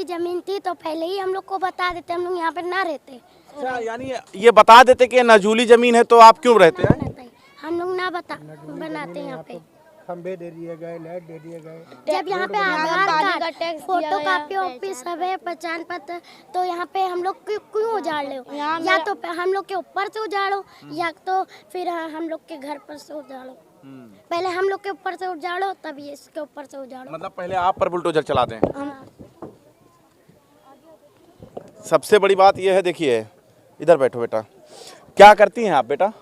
नजूली जमीन थी तो पहले ही हम लोग को बता देते, हम लोग यहाँ पे ना रहते। अच्छा, यानी ये बता देते कि ये नजूली जमीन है तो आप क्यों रहते हैं? हम लोग ना बनाते यहाँ पे। खंबे दे दिए गए, लाइट दे दिए गए। जब यहाँ पे आधार कार्ड, फोटो कॉपी ऑफिस सब है, पहचान पत्र, तो यहाँ पे हम लोग क्यों उजाड़ ले? या तो हम लोग के ऊपर से उजाड़ो या तो फिर हम लोग के घर पर से उजाड़ो। पहले हम लोग के ऊपर से उजाड़ो तब ये इसके ऊपर से उजाड़ो। मतलब पहले आप पर बुलडोजर चलाते हैं। सबसे बड़ी बात यह है, देखिए इधर बैठो बेटा, क्या करती हैं आप बेटा?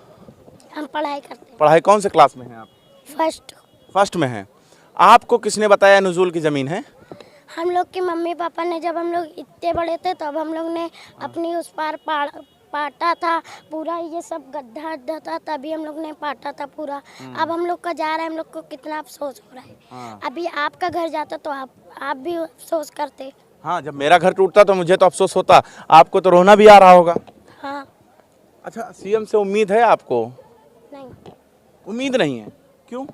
हम पढ़ाई करते हैं। पढ़ाई कौन से क्लास में हैं आप? फर्स्ट में हैं। आपको किसने बताया नजूल की ज़मीन है? हम लोग के मम्मी पापा ने, जब हम लोग इतने बड़े थे तब हम लोग ने अपनी उस पार पाटा था पूरा, ये सब गड्ढा था तभी हम लोग ने पाटा था पूरा। अब हम लोग का जा रहा है, हम लोग को कितना अफसोस हो रहा है। अभी आपका घर जाता तो आप भी अफसोस करते। हाँ, जब मेरा घर टूटता तो मुझे तो अफसोस होता, आपको तो रोना भी आ रहा होगा। हाँ। अच्छा, सीएम से उम्मीद है आपको? नहीं, उम्मीद नहीं है। क्यों?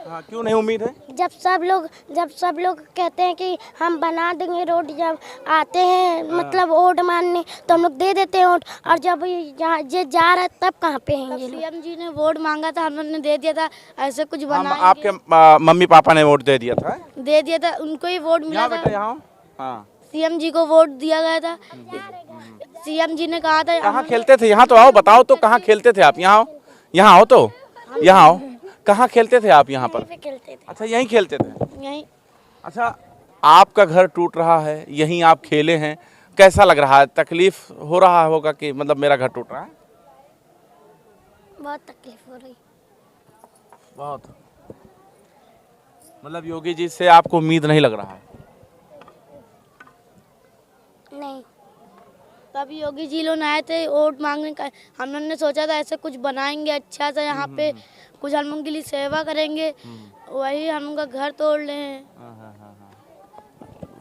हाँ, क्यों नहीं उम्मीद है? जब सब लोग कहते हैं कि हम बना देंगे रोड, जब आते हैं मतलब वोट मांगने तो हम लोग दे देते हैं वोट, और जब ये जा रहा है तब कहाँ पे हैं ये लोग? सीएम जी ने वोट मांगा था, हम लोग ने दे दिया था, ऐसे कुछ बना। आपके मम्मी पापा ने वोट दे दिया था? उनको ही वोट मिला था। यहाँ हाँ, सीएम जी को वोट दिया गया था। सीएम जी ने कहा था। कहाँ खेलते थे? यहाँ तो आओ, बताओ तो कहाँ खेलते थे आप? यहाँ आओ, यहाँ आओ तो, यहाँ आओ, कहाँ खेलते थे आप यहाँ पर? खेलते थे। अच्छा, यहीं खेलते थे? यहीं। अच्छा, आपका घर टूट रहा है, यहीं आप खेले हैं, कैसा लग रहा है? तकलीफ हो रहा होगा कि मतलब मेरा घर टूट रहा है? बहुत तकलीफ हो रही। बहुत। मतलब योगी जी से आपको उम्मीद नहीं लग रहा है? नहीं। तभी योगी जी लोग आए थे वोट मांगने का, हम लोग ने सोचा था ऐसे कुछ बनाएंगे अच्छा सा, यहाँ पे कुछ हम लोग के लिए सेवा करेंगे, वही हम लोग का घर तोड़ रहे हैं।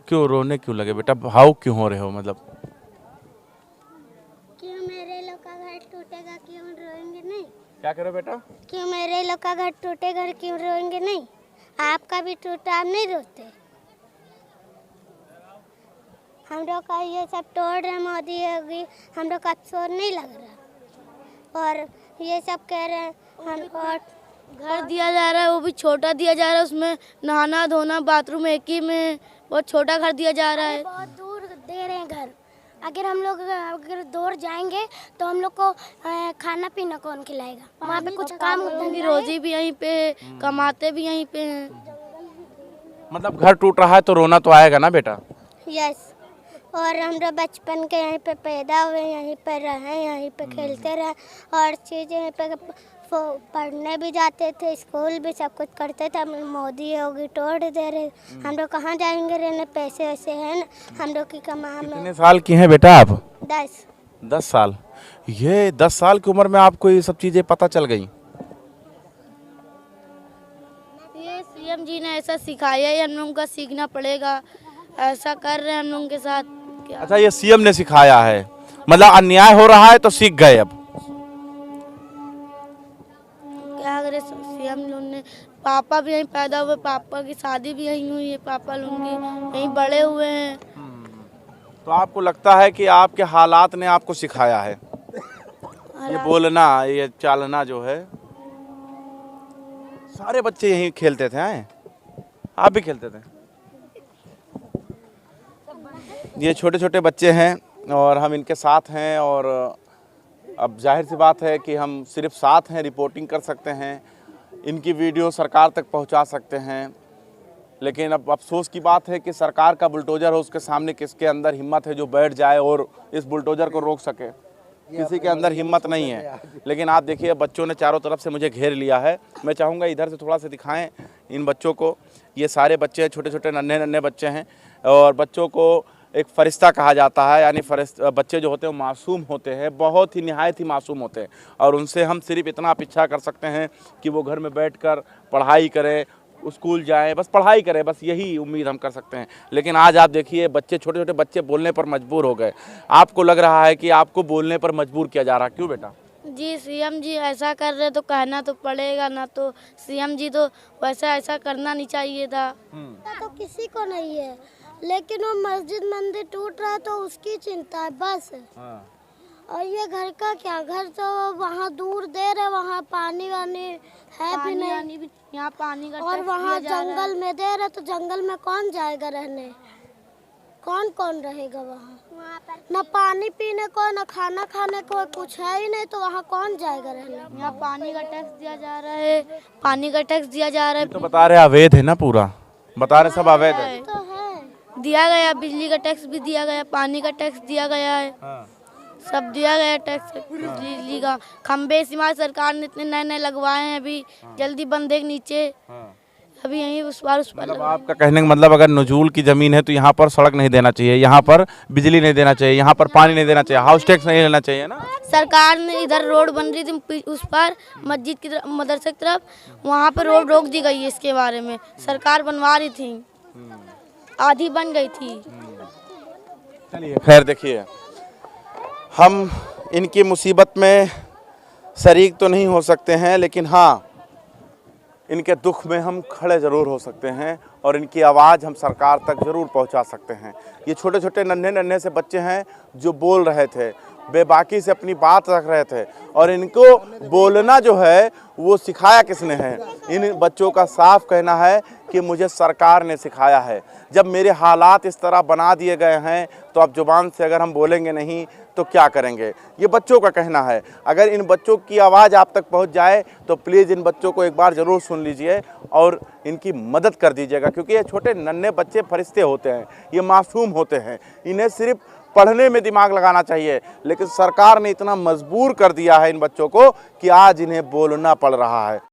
क्यों रोने क्यों लगे बेटा? भावुक क्यों हो रहे हो? मतलब क्यों मेरे लोग का घर टूटेगा, क्यों रोएंगे नहीं? क्या करो बेटा? क्यों मेरे लोग का घर टूटेगा, क्यों रोएंगे नहीं? आपका भी टूटा, आप नहीं रोते? हम लोग का ये सब तोड़ रहे मोदी योगी, हम लोग का अफसोस नहीं लग रहा? और ये सब कह रहे हैं हम, और घर दिया जा रहा है वो भी छोटा दिया जा रहा है, उसमें नहाना धोना बाथरूम एक ही में, बहुत छोटा घर दिया जा रहा है। बहुत दूर दे रहे हैं घर। अगर हम लोग दूर जाएंगे तो हम लोग को खाना पीना कौन खिलाएगा? वहाँ पे कुछ काम की रोजी भी यहीं पे है, कमाते भी यहीं पे हैं। मतलब घर टूट रहा है तो रोना तो आएगा ना बेटा? यस। और हम लोग बचपन के यहीं पे पैदा हुए, यहीं पे रहे, यहीं पे खेलते रहे, और चीज़ें यहीं पे पढ़ने भी जाते थे, स्कूल भी सब कुछ करते थे। मोदी योगी तोड़ दे रहे, हम लोग कहाँ जाएंगे रहने? पैसे वैसे हैं ना हम लोग की कमा में। कितने साल की हैं बेटा आप? 10। 10 साल। ये 10 साल की उम्र में आपको ये सब चीज़ें पता चल गई? ये सीएम जी ने ऐसा सिखाया है, हम लोगों का सीखना पड़ेगा, ऐसा कर रहे हैं हम लोगों के साथ। अच्छा, ये सीएम ने सिखाया है, मतलब अन्याय हो रहा है तो सीख गए अब? क्या करे सीएम लोग ने, पापा भी यहीं पैदा हुए, पापा की शादी भी यहीं हुई है, पापा लोग की यहीं बड़े हुए हैं। तो आपको लगता है कि आपके हालात ने आपको सिखाया है ये बोलना, ये चालना जो है? सारे बच्चे यहीं खेलते थे हैं? आप भी खेलते थे? ये छोटे छोटे बच्चे हैं और हम इनके साथ हैं, और अब जाहिर सी बात है कि हम सिर्फ साथ हैं, रिपोर्टिंग कर सकते हैं, इनकी वीडियो सरकार तक पहुंचा सकते हैं, लेकिन अब अफसोस की बात है कि सरकार का बुलडोजर हो, उसके सामने किसके अंदर हिम्मत है जो बैठ जाए और इस बुलडोजर को रोक सके? किसी के अंदर हिम्मत नहीं है। लेकिन आप देखिए, बच्चों ने चारों तरफ से मुझे घेर लिया है। मैं चाहूँगा इधर से थोड़ा सा दिखाएं इन बच्चों को। ये सारे बच्चे छोटे छोटे नन्हे नन्हे बच्चे हैं, और बच्चों को एक फ़रिश्ता कहा जाता है, यानी बच्चे जो होते हैं वो मासूम होते हैं, बहुत ही निहायत ही मासूम होते हैं, और उनसे हम सिर्फ इतना अपेक्षा कर सकते हैं कि वो घर में बैठकर पढ़ाई करें, स्कूल जाएं, बस पढ़ाई करें, बस यही उम्मीद हम कर सकते हैं। लेकिन आज आप देखिए, बच्चे, छोटे छोटे बच्चे बोलने पर मजबूर हो गए। आपको लग रहा है कि आपको बोलने पर मजबूर किया जा रहा है, क्यों बेटा? जी सीएम जी ऐसा कर रहे तो कहना तो पड़ेगा ना, तो सीएम जी तो वैसा ऐसा करना नहीं चाहिए था। तो किसी को नहीं है, लेकिन वो मस्जिद मंदिर टूट रहा है तो उसकी चिंता है बस। और ये घर का क्या, घर तो वहाँ दूर दे रहे, वहाँ पानी वानी है भी नहीं, यहाँ पानी का और टैक्स वहाँ दिया जा रहा है। जंगल में दे रहे तो जंगल में कौन जाएगा रहने, कौन कौन रहेगा वहाँ? न पानी पीने को न खाना खाने को कुछ है ही नहीं, तो वहाँ कौन जाएगा रहने? यहाँ पानी का टैक्स दिया जा रहा है, पानी का टैक्स दिया जा रहा तो बता रहे अवैध है ना, पूरा बता रहे सब अवैध है। तो है है, दिया गया, बिजली का टैक्स भी दिया गया, पानी का टैक्स दिया गया है, सब दिया गया टैक्स। बिजली का खम्भे सीमा सरकार ने इतने नए नए लगवाए हैं, अभी जल्दी बंदे के नीचे, अभी यहीं उस पर मतलब आपका कहने का मतलब अगर नजूल की जमीन है तो यहाँ पर सड़क नहीं देना चाहिए, यहाँ पर बिजली नहीं देना चाहिए, यहाँ पर पानी नहीं देना चाहिए, हाउस टैक्स नहीं लेना चाहिए ना। सरकार ने इधर रोड बन रही थी उस पर मस्जिद की तरफ, मदरसे की तरफ, वहाँ पर रोड रोक दी गई है। इसके बारे में सरकार बनवा रही थी, आधी बन गई थी। चलिए खैर, देखिए हम इनकी मुसीबत में शरीक तो नहीं हो सकते हैं, लेकिन हाँ इनके दुख में हम खड़े ज़रूर हो सकते हैं और इनकी आवाज़ हम सरकार तक ज़रूर पहुंचा सकते हैं। ये छोटे छोटे नन्हे नन्हे से बच्चे हैं जो बोल रहे थे, बेबाकी से अपनी बात रख रहे थे, और इनको बोलना जो है वो सिखाया किसने है? इन बच्चों का साफ कहना है कि मुझे सरकार ने सिखाया है। जब मेरे हालात इस तरह बना दिए गए हैं तो अब ज़ुबान से अगर हम बोलेंगे नहीं तो क्या करेंगे? ये बच्चों का कहना है। अगर इन बच्चों की आवाज़ आप तक पहुंच जाए तो प्लीज़ इन बच्चों को एक बार ज़रूर सुन लीजिए और इनकी मदद कर दीजिएगा, क्योंकि ये छोटे नन्हे बच्चे फरिश्ते होते हैं, ये मासूम होते हैं, इन्हें सिर्फ पढ़ने में दिमाग लगाना चाहिए, लेकिन सरकार ने इतना मजबूर कर दिया है इन बच्चों को कि आज इन्हें बोलना पड़ रहा है।